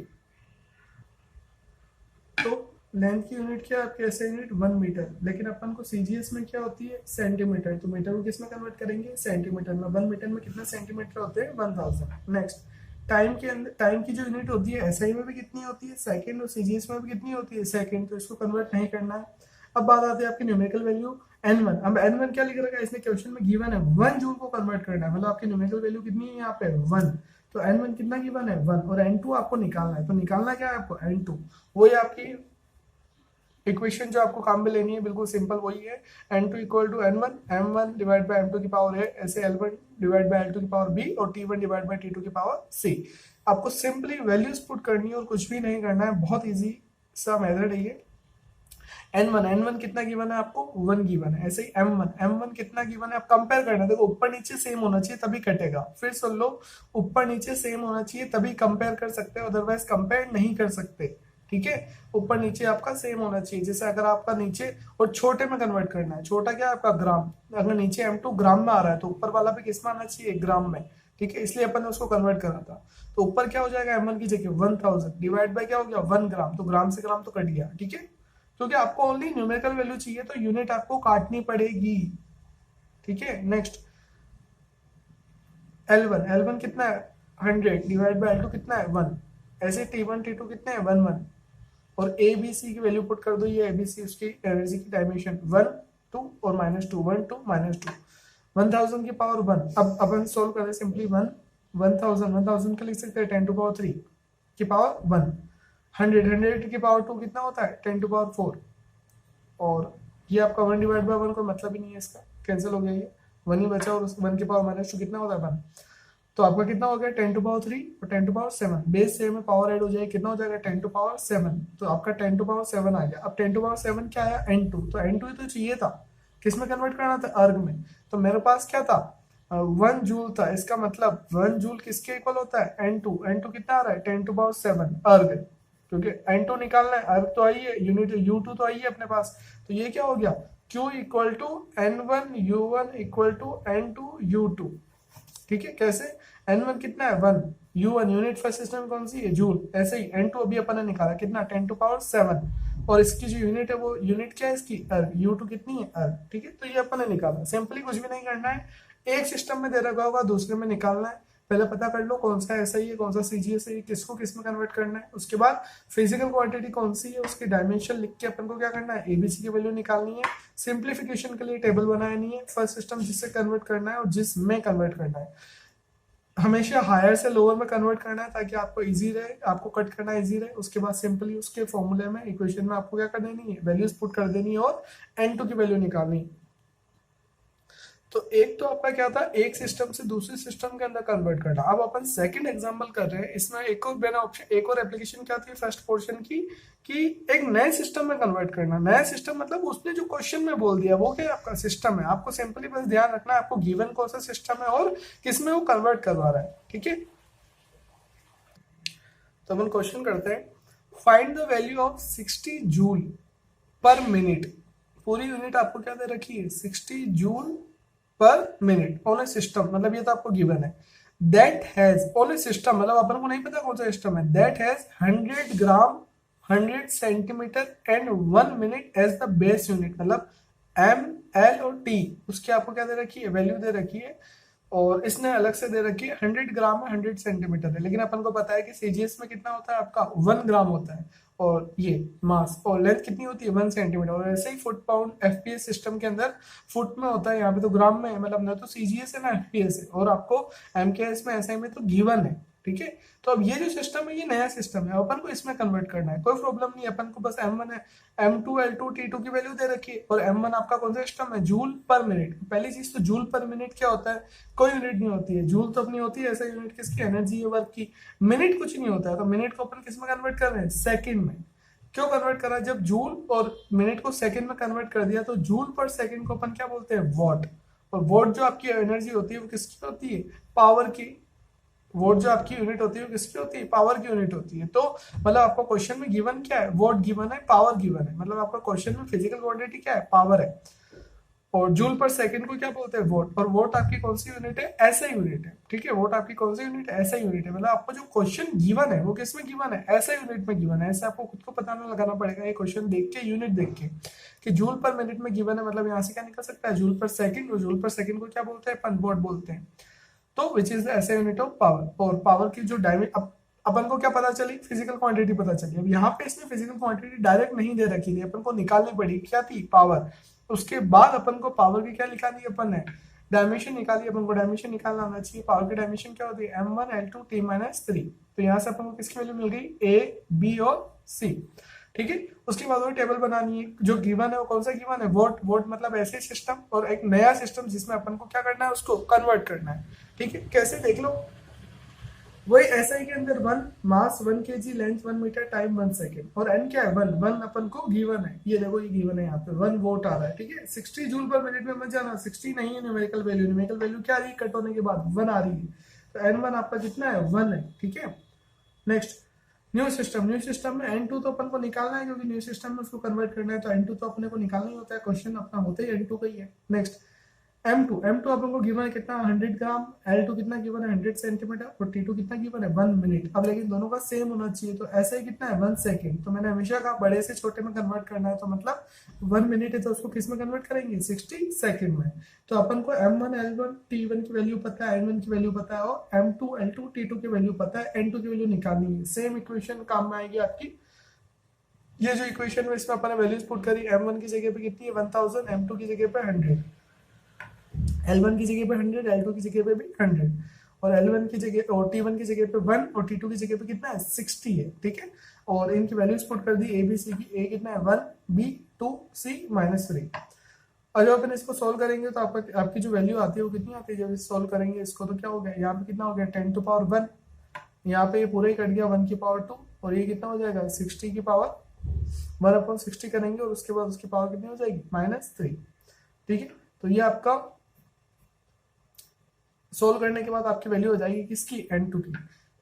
तो लेंथ की यूनिट क्या है आपके, ऐसे यूनिट 1 मीटर, लेकिन अपन को सीजीएस में क्या होती है, सेंटीमीटर। तो मीटर को किस में कन्वर्ट करेंगे, सेंटीमीटर में। 1 मीटर में कितने सेंटीमीटर होते हैं, 1000। नेक्स्ट, टाइम के अंदर टाइम की जो यूनिट होती है एसआई में भी कितनी होती है, सेकंड, और सीजीएस में भी कितनी होती है, सेकंड। तो इसको कन्वर्ट नहीं करना है। अब बात आती है आपकी न्यूमेरिकल वैल्यू n1। अब n1 क्या लिख रखा है इसने, क्वेश्चन में गिवन है 1 जूल को कन्वर्ट करना है, मतलब आपकी न्यूमेरिकल वैल्यू कितनी है यहाँ पे 1। तो n1 कितना गिवन है 1, और n2 आपको निकालना है। तो निकालना क्या है आपको, n2। वही आपकी इक्वेशन जो आपको काम में लेनी है, बिल्कुल सिंपल वही है। n2 equal to n1, m1 divide by m2 की पावर है, ऐसे l1 डिवाइड बाय l2 की पावर b, और t1 डिवाइड बाय t2 की पावर c। आपको सिंपली वैल्यूज पुट करनी है और कुछ भी नहीं करना है, बहुत इजी सा मेथड है ये। n1 कितना गिवन है आपको, 1 गिवन है। ऐसे ही m1 कितना गिवन है, आप कंपेयर करना है। देखो ऊपर नीचे सेम होना चाहिए तभी कटेगा, फिर सुन लो, ऊपर नीचे सेम होना चाहिए तभी कंपेयर कर सकते हैं, अदरवाइज कंपेयर नहीं कर सकते, ठीक है। ऊपर नीचे आपका सेम होना चाहिए। जैसे अगर आपका नीचे और छोटे में कन्वर्ट करना है, छोटा क्या है आपका, ग्राम। अगर नीचे m2 ग्राम में आ रहा है तो ऊपर वाला भी किस में आना चाहिए, ग्राम में, ठीक है। इसलिए अपन ने उसको कन्वर्ट करा था। तो ऊपर क्या हो जाएगा, m1 की जगह 1000 डिवाइड बाय क्या हो गया, 1 ग्राम। तो ग्राम से ग्राम तो कट गया, ठीक है। क्योंकि आपको ओनली न्यूमेरिकल वैल्यू चाहिए तो यूनिट आपको काटनी पड़ेगी, ठीक है। नेक्स्ट, L1 कितना है, 100 डिवाइड बाय L2 कितना है, 1। ऐसे T1 T2 कितने हैं, 1 1। और ए बी सी की वैल्यू पुट कर दो, ये एबीसी उसकी एनर्जी की डायमेंशन 1 2 और -2, 1 2 -2, 1000 की पावर 1। अब अपन सोल्व करें सिंपली, 1000 का लिख सकते हैं 10 टू पावर 3 की पावर 1। 100 की पावर 2 कितना होता है, 10 टू पावर 4। और ये आपका 1 डिवाइड बाय 1 कोई मतलब ही नहीं है, इसका कैंसिल हो गया, ये 1 ही बचा, और उस 1 की पावर -2 कितना होता है 1। तो आपका कितना हो गया, 10 टू पावर 3 और 10 टू पावर 7, बेस सेम में पावर ऐड हो जाएगी, कितना हो जाएगा 10 टू पावर 7। तो आपका 10 टू पावर 7 आ गया। अब 10 टू पावर 7 क्या आया, n2। तो n2 ही तो चाहिए था, किस में कन्वर्ट करना था, अर्ग में। तो मेरे पास क्या था, 1 जूल था। इसका मतलब 1 जूल किसके इक्वल होता है, n2 कितना आ रहा है, 10 टू पावर 7 अर्ग, क्योंकि n2 निकालना है, अर्ग तो आई है, यूनिट u2 तो आई है अपने पास। तो ये क्या हो गया, q equal to n1 u1 equal to n2 u2, ठीक है। कैसे, n1 कितना है 1, u1 यूनिट फर्स्ट सिस्टम कौन सी है, जूल। ऐसे ही n2 अभी अपन ने निकाला कितना, 10 टू पावर 7, और इसकी जो यूनिट है वो यूनिट क्या है इसकी, अर्ग। u2 कितनी है, अर्ग, ठीक है। तो ये अपन ने निकाला, सिंपली कुछ भी नहीं करना है, एक सिस्टम में दे रखा होगा दूसरे में निकालना है। पहले पता कर लो कौन सा ऐसा ही है, कौन सा सीजीएस है, किसको किस में कन्वर्ट करना है। उसके बाद फिजिकल क्वांटिटी कौन सी है, उसकी डायमेंशन लिख के अपन को क्या करना है, एबीसी की वैल्यू निकालनी है। सिंप्लीफिकेशन के लिए टेबल बनाया नहीं है, फर्स्ट सिस्टम जिससे कन्वर्ट करना है और जिसमें कन्वर्ट करना है, हमेशा हायर से लोअर में कन्वर्ट करना है, ताकि आपको इजी रहे, आपको कट करना इजी रहे। उसके बाद सिंपली उसके फॉर्मूले में, इक्वेशन में आपको क्या कर देनी है, वैल्यूज पुट कर देनी है और n2 की वैल्यू निकालनी है। तो एक तो आपका क्या था, एक सिस्टम से दूसरे सिस्टम के अंदर कन्वर्ट करना। अब अपन सेकंड एग्जांपल कर रहे हैं, इसमें एक और बिना ऑप्शन, एक और एप्लीकेशन क्या थी फर्स्ट पोर्शन की, कि एक नए सिस्टम में कन्वर्ट करना। नया सिस्टम मतलब उसने जो क्वेश्चन में बोल दिया वो क्या आपका सिस्टम है, आपको सिंपली बस ध्यान रखना है आपको गिवन कौन सा सिस्टम है और किसमें वो कन्वर्ट करवा रहा है, ठीक है। तो अपन क्वेश्चन करते हैं, find the value of 60 joule पर मिनट। पूरी यूनिट आपको क्या दे रखी है, 60 जूल पर मिनट ऑन ए सिस्टम, मतलब ये तो आपको गिवन है। That has on a system, मतलब अपन को नहीं पता कौन सा सिस्टम है, that has 100 gram 100 centimetre and 1 minute as the base unit, मतलब एम एल और टी उसकी आपको क्या दे रखी है, वैल्यू दे रखी है। और इसने अलग से दे रखी है 100 ग्राम में 100 सेंटीमीटर है, लेकिन अपन को पता है कि सीजीएस में कितना होता है आपका 1 ग्राम होता है, और ये मास और लेंथ कितनी होती है 1 सेंटीमीटर। और ऐसे ही फुट पाउंड एफपीएस सिस्टम के अंदर फुट में होता है, यहाँ पे तो ग्राम में है, मतलब ना तो सीजीएस है ना एफपीएस है, और आपको एमकेएस में एसआई में तो गिवन है, ठीक है। तो अब ये जो सिस्टम है ये नया सिस्टम है, अपन को इसमें कन्वर्ट करना है, कोई प्रॉब्लम नहीं है। अपन को बस m1 है, m2 l2 t2 की वैल्यू दे रखी है, और m1 आपका कौन सा सिस्टम है, जूल पर मिनट। पहली चीज तो जूल पर मिनट क्या होता है, कोई यूनिट नहीं होती है, जूल तो अपनी होती है, ऐसा यूनिट किसकी, एनर्जी है, वर्क की। मिनट कुछ नहीं होता है, तो मिनट को अपन किस में कन्वर्ट कर रहे हैं, सेकंड में। क्यों कन्वर्ट करा, जब जूल और मिनट को सेकंड में कन्वर्ट कर दिया तो जूल पर सेकंड को अपन क्या बोलते हैं, वॉट, और वोट जो आपकी एनर्जी होती है वो किसकी होती है, पावर की। वोट जो आपकी यूनिट होती है वो किसकी होती है, पावर की यूनिट होती है। तो मतलब आपको क्वेश्चन में गिवन क्या है, वोट गिवन है, पावर गिवन है, मतलब आपका क्वेश्चन में फिजिकल क्वांटिटी क्या है, पावर है। और जूल पर सेकंड को क्या बोलते हैं, वोट। और वोट आपकी कौन सी यूनिट है, ऐसा यूनिट है, ठीक है। वोट आपकी कौन सी यूनिट है, ऐसा यूनिट है। मतलब आपको जो क्वेश्चन गिवन है वो किस में गिवन है, ऐसा यूनिट में गिवन है। ऐसे आपको खुद को पता ना लगाना पड़ेगा, ये क्वेश्चन देख के, यूनिट देख के कि जूल पर मिनट में गिवन है, मतलब यहाँ से क्या निकल सकता है, जूल पर सेकंड। और जूल पर सेकंड को क्या बोलते हैं, अपन वोट बोलते हैं। तो विच इज द ऐसा यूनिट ऑफ पावर। और पावर की जो अपन को क्या पता चली, फिजिकल क्वांटिटी पता चली। अब यहाँ पे इसमें फिजिकल क्वांटिटी डायरेक्ट नहीं दे रखी थी, अपन को निकालनी पड़ी, क्या थी, पावर। उसके बाद अपन को पावर की क्या निकाली, अपन ने डायमेंशन निकाली। अपन को डायमेंशन निकालना आना चाहिए। पावर की डायमेंशन क्या होती है, m1 L2 T-3। तो यहाँ से अपन को किसकी वैल्यू मिल गई, ए, बी और सी, ठीक है। उसके बाद वो टेबल बनानी है, जो गिवन है वो कौन सा गिवन है, वोट। वोट मतलब ऐसे सिस्टम, और एक नया सिस्टम जिसमें अपन को क्या करना है, उसको कन्वर्ट करना है, ठीक है। कैसे, देख लो। वही एसआई के अंदर 1 mass 1 kg, length 1 metre, time 1 second, और एन क्या है, 1 अपन को गिवन है। ये देखो, ये गिवन है, यहाँ पे 1 वोट आ रहा है, ठीक है। 60 जूल पर मिनट में मत जाना, 60 नहीं है न्यूमेरिकल वैल्यू। न्यूमेरिकल वैल्यू क्या आ रही है, कट होने के बाद 1 आ रही है। तो N1 आपका कितना है, 1 है, ठीक है। Next, new system. New system में N2 तो अपन को निकालना है, क्योंकि न्यू सिस्टम में उसको कन्वर्ट करना है। तो N2 तो अपने को निकालना ही होता है, क्वेश्चन अपना होता ही N2 का ही है। नेक्स्ट, M2 अपन को गिवन है कितना, 100 ग्राम। L2 कितना गिवन है, 100 सेंटीमीटर। और T2 कितना गिवन है, 1 मिनट। अब लेकिन दोनों का सेम होना चाहिए, तो ऐसे ही कितना है, 1 सेकेंड। तो मैंने हमेशा कहा बड़े से छोटे में कन्वर्ट करना है, तो मतलब 1 मिनट है तो उसको किस में कन्वर्ट करेंगे, 60 सेकेंड में। तो अपन को M1 L1 T1 की वैल्यू पता है, N1 की वैल्यू पता है, और M2 L2 T2 की वैल्यू पता है, N2 की वैल्यू निकालनी है। सेम इक्वेशन काम में आएगी आपकी। ये जो इक्वेशन में इसमें अपन ने वैल्यूज पुट करी, M1 की जगह पे कितनी है, 1000, M2 की जगह पे 100, L1 की जगह पे 100, L2 की जगह पे भी 100, और L1 की जगह और T1 की जगह पे 1, और T2 की जगह पे कितना है, 60 है, ठीक है। और इनकी वैल्यूज पुट कर दी, ए बी सी की। ए कितना है, 1, बी 2, सी -3। और जब अपन इसको सोल्व करेंगे तो आपकी जो वैल्यू आती है वो कितनी आती है, जब सोल्व करेंगे इसको, तो क्या हो गया, यहाँ पे कितना हो गया, 10⁻1। यहाँ पे ये पूरा ही कट गया, 1 की पावर 2, और ये कितना हो जाएगा, 60 की पावर 1/60 करेंगे, और उसके बाद उसकी पावर कितनी हो जाएगी, -3, ठीक है। तो ये आपका सोल्व करने के बाद आपकी वैल्यू हो जाएगी किसकी, N2 की।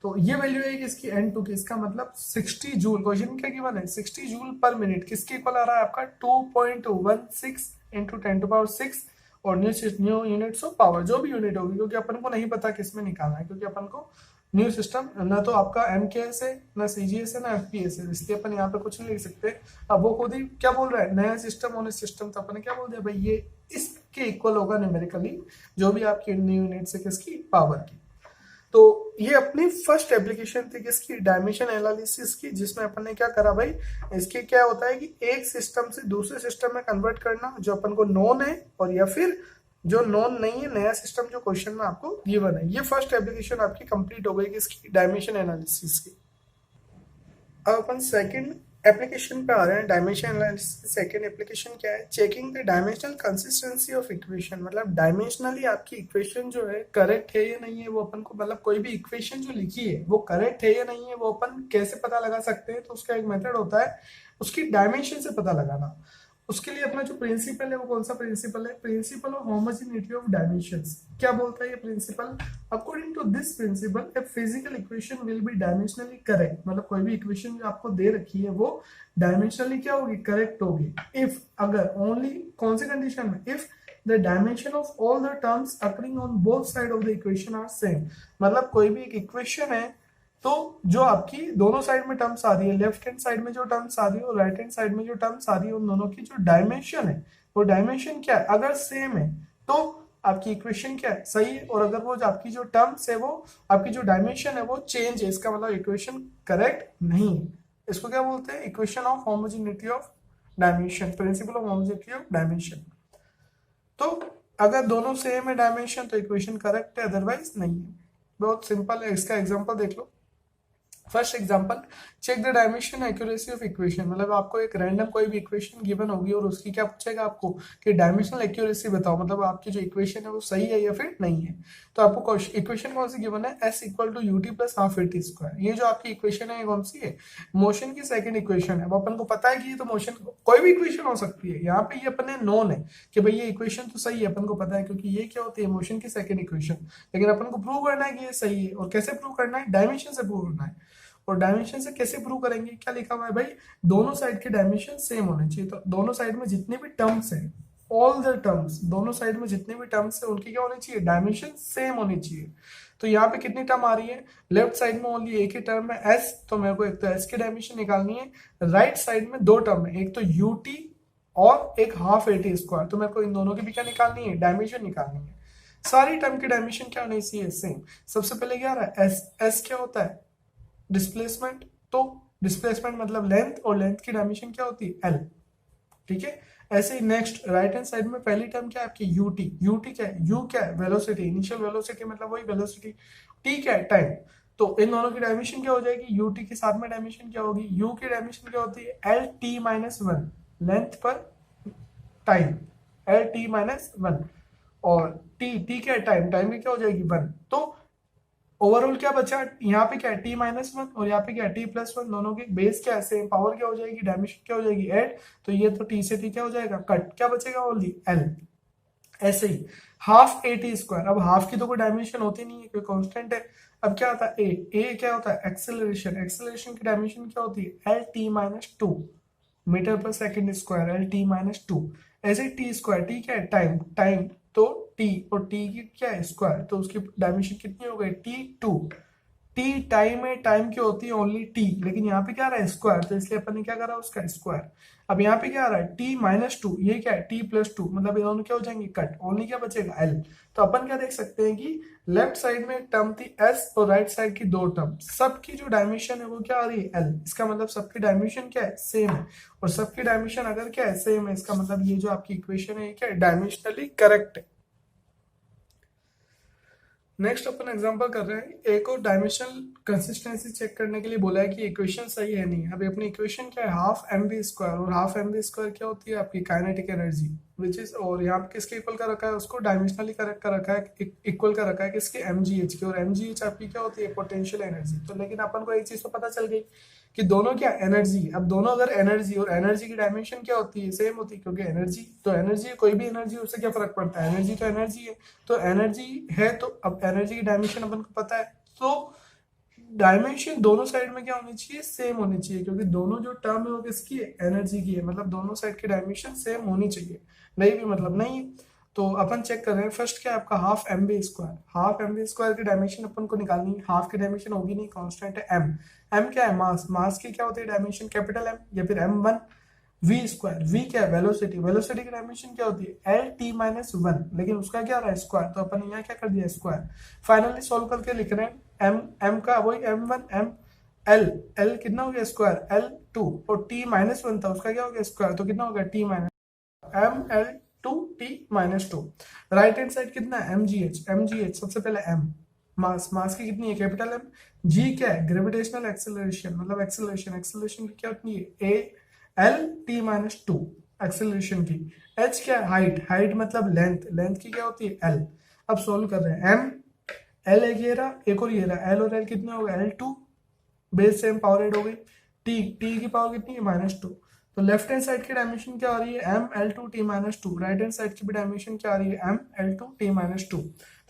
तो ये वैल्यू है किसकी, N2 की। इसका मतलब 60 जूल, क्वेश्चन क्या गिवन है, 60 जूल पर मिनट किसके इक्वल आ रहा है आपका, 2.16 इंटू 10⁻6, और न्यू यूनिट्स ऑफ पावर, जो भी यूनिट होगी, क्योंकि अपन को नहीं पता किसमें निकालना है, क्योंकि अपन को न्यू सिस्टम ना तो आपका MKS है, ना CGS है, ना FPS है, इसलिए अपन यहाँ पे कुछ नहीं लिख सकते। अब वो खुद ही क्या बोल रहा है, नया सिस्टम ऑन सिस्टम, तो अपन ने क्या बोल दिया भाई, ये इसके इक्वल होगा न्यूमेरिकली, जो भी आपकी न्यू यूनिट्स है किसकी, पावर की। तो ये अपनी फर्स्ट एप्लीकेशन थी किसकी, डायमेंशन एनालिसिस की, जिसमें अपन ने क्या करा भाई, इसके क्या होता है कि एक सिस्टम से दूसरे सिस्टम में कन्वर्ट करना, जो अपन को नोन है, और या फिर जो नोन नहीं है, नया सिस्टम जो क्वेश्चन में आपको गिवन है। ये फर्स्ट एप्लीकेशन आपकी कंप्लीट हो गई किसकी, डायमेंशन एनालिसिस की। अब अपन सेकंड एप्लीकेशन पे आ रहे हैं, डायमेंशन एनालिसिस। सेकंड एप्लीकेशन क्या है, checking the dimensional consistency of equation. मतलब डायमेंशनली आपकी इक्वेशन जो है करेक्ट है या नहीं है, वो अपन को, मतलब कोई भी इक्वेशन जो लिखी है वो करेक्ट है या नहीं है, वो अपन कैसे पता लगा सकते हैं। तो उसका एक मेथड होता है उसकी डायमेंशन से पता लगाना। उसके लिए अपना जो प्रिंसिपल है वो कौन सा प्रिंसिपल है, principle of homogeneity of dimensions. क्या बोलता है ये principle, according to this principle a physical equation will be dimensionally correct. मतलब कोई भी इक्वेशन जो आपको दे रखी है वो डायमेंशनली क्या होगी, करेक्ट होगी, इफ, अगर, ओनली, कौन सी कंडीशन में, if the dimension of all the terms occurring on both side of the equation are same। मतलब कोई भी एक इक्वेशन है, तो जो आपकी दोनों साइड में टर्म्स आ रही है, लेफ्ट हैंड साइड में जो टर्म्स आ रही है और राइट हैंड साइड में जो टर्म्स आ रही है, उन दोनों की जो डायमेंशन है, वो डायमेंशन क्या है, अगर सेम है तो आपकी इक्वेशन क्या है, सही है। और अगर वो आपकी जो टर्म्स है, वो आपकी जो डायमेंशन है वो चेंज है, इसका मतलब इक्वेशन करेक्ट नहीं है। इसको क्या बोलते हैं, equation of homogeneity of dimension, principal of homogeneity of dimension. तो अगर दोनों सेम है डायमेंशन तो इक्वेशन करेक्ट है, अदरवाइज नहीं है। बहुत सिंपल है, इसका एग्जांपल देख लो। First example, check the dimension accuracy of equation, मतलब आपको एक रैंडम कोई भी इक्वेशन गिवन होगी और उसकी क्या पूछेगा आपको कि डायमेंशनल एक्यूरेसी बताओ, मतलब आपकी जो इक्वेशन है वो सही है या फिर नहीं है। तो आपको इक्वेशन कौन सी गिवन है, s equal to U T plus half A T square. ये जो आपकी इक्वेशन है ये कौन सी है, मोशन की सेकंड इक्वेशन है। अब अपन को पता है कि ये तो मोशन कोई भी इक्वेशन हो सकती है, यहाँ पे ये अपने नोन है कि भाई ये इक्वेशन तो सही है, अपन को पता है क्योंकि ये क्या होती है, मोशन की सेकंड इक्वेशन। लेकिन अपन को प्रूव करना है कि ये सही है, और कैसे प्रूव करना है, डायमेंशन से प्रूव करना है। और डायमेंशन से कैसे प्रूव करेंगे, क्या लिखा हुआ है भाई, दोनों साइड के डायमेंशन सेम होने चाहिए। तो दोनों साइड में जितने भी टर्म्स हैं, ऑल द टर्म्स, दोनों साइड में जितने भी टर्म्स हैं उनकी क्या होनी चाहिए, डायमेंशन सेम होनी चाहिए। तो यहाँ पे कितनी टर्म आ रही है, लेफ्ट साइड में ओनली एक ही टर्म है s, तो मेरे को एक तो s की डायमेंशन निकालनी है। राइट साइड में दो टर्म है, एक तो ut और एक हाफ ए टी स्क्वायर, तो मेरे को इन दोनों की भी क्या निकालनी है, डायमेंशन निकालनी है। सारी टर्म की डायमेंशन क्या होनी चाहिए, सेम। सबसे पहले क्या आ रहा है, s क्या होता है, डिस्प्लेसमेंट। तो डिस्प्लेसमेंट मतलब लेंथ, और लेंथ की डायमेंशन क्या होती है, एल। ठीक है। ऐसे ही नेक्स्ट राइट हैंड साइड में पहली टर्म क्या है आपकी, यूटी। यूटी क्या है, यू क्या है, वेलोसिटी, इनिशियल वेलोसिटी मतलब वही वेलोसिटी। टी क्या है, टाइम। तो इन दोनों की डायमेंशन क्या हो जाएगी, यूटी के साथ में डायमेंशन क्या होगी, यू की डायमेंशन क्या होती है, L T minus one, length per time, L T minus one. और टी, टी क्या है, टाइम, टाइम की क्या हो जाएगी, वन। तो ओवरऑल क्या बचा, यहाँ पे क्या है t-1 और यहाँ पे क्या है t+1, दोनों की बेस क्या है सेम, पावर क्या हो जाएगी, डायमेंशन क्या हो जाएगी, ऐड। तो ये तो t से t क्या हो जाएगा, कट, क्या बचेगा ओनली l। ऐसे ही हाफ ए टी स्क्वायर, अब हाफ की तो कोई डायमेंशन होती नहीं है, कोई कांस्टेंट है। अब क्या आता है ए क्या होता है, एक्सेलरेशन, एक्सेलरेशन की डायमेंशन क्या होती है, L T minus two metre per second square, L T minus two. ऐसे टी स्क्वायर, टी क्या है, टाइम, टाइम तो टी, और टी की क्या है, स्क्वायर, तो उसकी डायमेंशन कितनी हो गई, टी टू। टी टाइम है, टाइम की होती है ओनली टी, लेकिन यहाँ पे क्या आ रहा है, स्क्वायर, तो इसलिए अपन ने क्या करा उसका स्क्वायर। अब यहाँ पे क्या आ रहा है, टी माइनस टू, ये क्या है टी प्लस टू, मतलब ये दोनों क्या हो जाएंगे, कट, ओनली क्या बचेगा, एल। तो अपन क्या देख सकते हैं कि लेफ्ट साइड में एक टर्म थी एस, और राइट साइड की दो टर्म, सबकी जो डायमेंशन है वो क्या आ रही है, एल। इसका मतलब सबकी डायमेंशन क्या है, सेम है। और सबकी डायमेंशन अगर क्या है, सेम है, इसका मतलब ये जो आपकी इक्वेशन है ये क्या है, डायमेंशनली करेक्ट है। नेक्स्ट अपन एग्जांपल कर रहे हैं, एक और डायमेंशनल कंसिस्टेंसी चेक करने के लिए बोला है कि इक्वेशन सही है नहीं। अभी अपनी इक्वेशन क्या है, हाफ एम बी स्क्वायर, और हाफ एम बी स्क्वायर क्या होती है आपकी काइनेटिक एनर्जी, विच इज, और यहाँ पे किसके इक्वल का रखा है, उसको डायमेंशनली करेक्ट कर रखा है, इक्वल का रखा है किसके, एम जी एच की, और एम जी एच आपकी क्या होती है, पोटेंशियल एनर्जी। तो लेकिन अपन को एक चीज तो पता चल गई कि दोनों क्या एनर्जी, अब दोनों अगर एनर्जी, और एनर्जी की डायमेंशन क्या होती है, सेम होती है, क्योंकि एनर्जी तो एनर्जी, कोई भी एनर्जी, उससे क्या फर्क पड़ता है, एनर्जी तो एनर्जी है। तो एनर्जी है, तो अब एनर्जी की डायमेंशन अपन को पता है, तो डायमेंशन दोनों साइड में क्या होनी चाहिए, सेम होनी चाहिए, क्योंकि दोनों जो टर्म है वो किसकी है, एनर्जी की है, मतलब दोनों साइड की डायमेंशन सेम होनी चाहिए, नहीं भी मतलब नहीं है। तो अपन चेक कर रहे हैं, फर्स्ट क्या है आपका, half M V square, half M V square की डायमेंशन अपन को निकालनी है, हाफ की डायमेंशन होगी नहीं, कांस्टेंट है एम। एम क्या है, मास, मास की क्या होती है डायमेंशन, कैपिटल एम, या फिर M one. V square, V क्या है, वेलोसिटी, वेलोसिटी की डायमेंशन क्या होती है, एल टी माइनस वन, लेकिन उसका क्या रहा है, स्क्वायर, तो अपन यहाँ क्या कर दिया, स्क्वायर। फाइनली सोल्व करके लिख रहे हैं, एम, एम का वही M one, M, L, L कितना हो गया, स्क्वायर, एल टू, और टी माइनस वन था, उसका क्या हो गया, स्क्वायर, तो कितना हो गया, T minus, M L two T minus two. Right hand side कितना है, M G H, M G H सबसे पहले एम, मास, मास की कितनी है, कैपिटल एम। जी क्या है, ग्रेविटेशनल एक्सेलरेशन, मतलब एक्सेलरेशन, एक्सेलरेशन की क्या होती है, A L T minus to acceleration की। एच क्या है, हाइट, हाइट मतलब लेंथ, लेंथ की क्या होती है, एल। अब सोल्व कर रहे हैं, एम, एल एक ये रहा, एक और ये रहा, एल और एल कितना होगा, L two, base same, power add हो गई। टी, टी की पावर कितनी है, माइनस टू। तो लेफ्ट हैंड साइड की डायमेंशन क्या आ रही है, M L two T minus two, right hand side की भी डायमेंशन क्या आ रही है, M L two T minus two.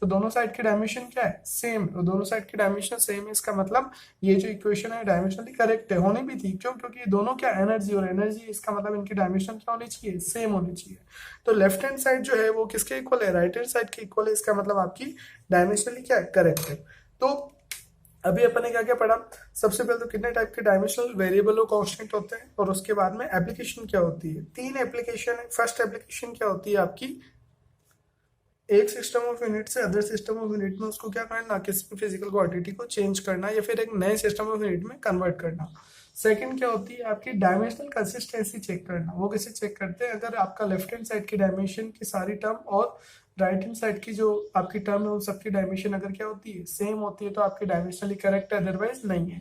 तो दोनों साइड की डायमेंशन क्या है, सेम, तो दोनों साइड की डायमेंशन सेम है, इसका मतलब ये जो इक्वेशन है डायमेंशनली करेक्ट है, होनी भी थी, क्यों, क्योंकि ये दोनों क्या एनर्जी और एनर्जी, इसका मतलब इनकी डायमेंशन क्या होनी चाहिए, सेम होनी चाहिए। तो लेफ्ट हैंड साइड जो है वो किसके इक्वल है, राइट हैंड साइड के इक्वल है, इसका मतलब आपकी डायमेंशनली क्या है, करेक्ट है। तो अभी अपन ने क्या क्या पढ़ा, सबसे पहले तो कितने टाइप के डायमेंशनल वेरिएबल और कांस्टेंट होते हैं, और उसके बाद में एप्लीकेशन क्या होती है, तीन एप्लीकेशन है। फर्स्ट एप्लीकेशन क्या होती है आपकी, एक सिस्टम ऑफ यूनिट से अदर सिस्टम ऑफ यूनिट में उसको क्या करना, किसी भी फिजिकल क्वांटिटी को चेंज करना, या फिर एक नए सिस्टम ऑफ यूनिट में कन्वर्ट करना। सेकंड क्या होती है आपकी, डायमेंशनल कंसिस्टेंसी चेक करना, वो कैसे चेक करते हैं, अगर आपका लेफ्ट हैंड साइड की डायमेंशन की सारी टर्म और राइट हैंड साइड की जो आपकी टर्म है उन सबकी डायमेंशन अगर क्या होती है, सेम होती है, तो आपकी डायमेंशनली करेक्ट है, अदरवाइज नहीं है।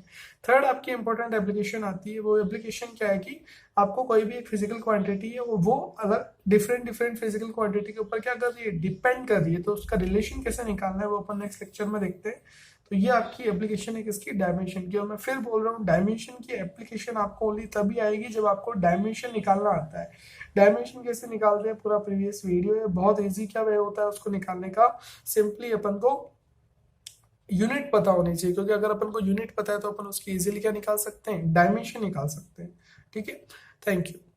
थर्ड आपकी इंपॉर्टेंट एप्लीकेशन आती है, वो एप्लीकेशन क्या है कि आपको कोई भी एक फिजिकल क्वांटिटी है वो अगर डिफरेंट डिफरेंट फिजिकल क्वांटिटी के ऊपर क्या कर रही है, डिपेंड कर रही है, तो उसका रिलेशन कैसे निकालना है वो अपन नेक्स्ट लेक्चर में देखते हैं। तो ये आपकी एप्लीकेशन है किसकी, डायमेंशन की। और मैं फिर बोल रहा हूँ, डायमेंशन की एप्लीकेशन आपको ओनली तभी आएगी जब आपको डायमेंशन निकालना आता है। डायमेंशन कैसे निकालते हैं पूरा प्रीवियस वीडियो है, बहुत इजी क्या वे होता है उसको निकालने का। सिंपली अपन को यूनिट पता होनी चाहिए, क्योंकि अगर अपन को यूनिट पता है तो अपन उसकी इजीली क्या निकाल सकते हैं, डायमेंशन निकाल सकते हैं। ठीक है, थैंक यू।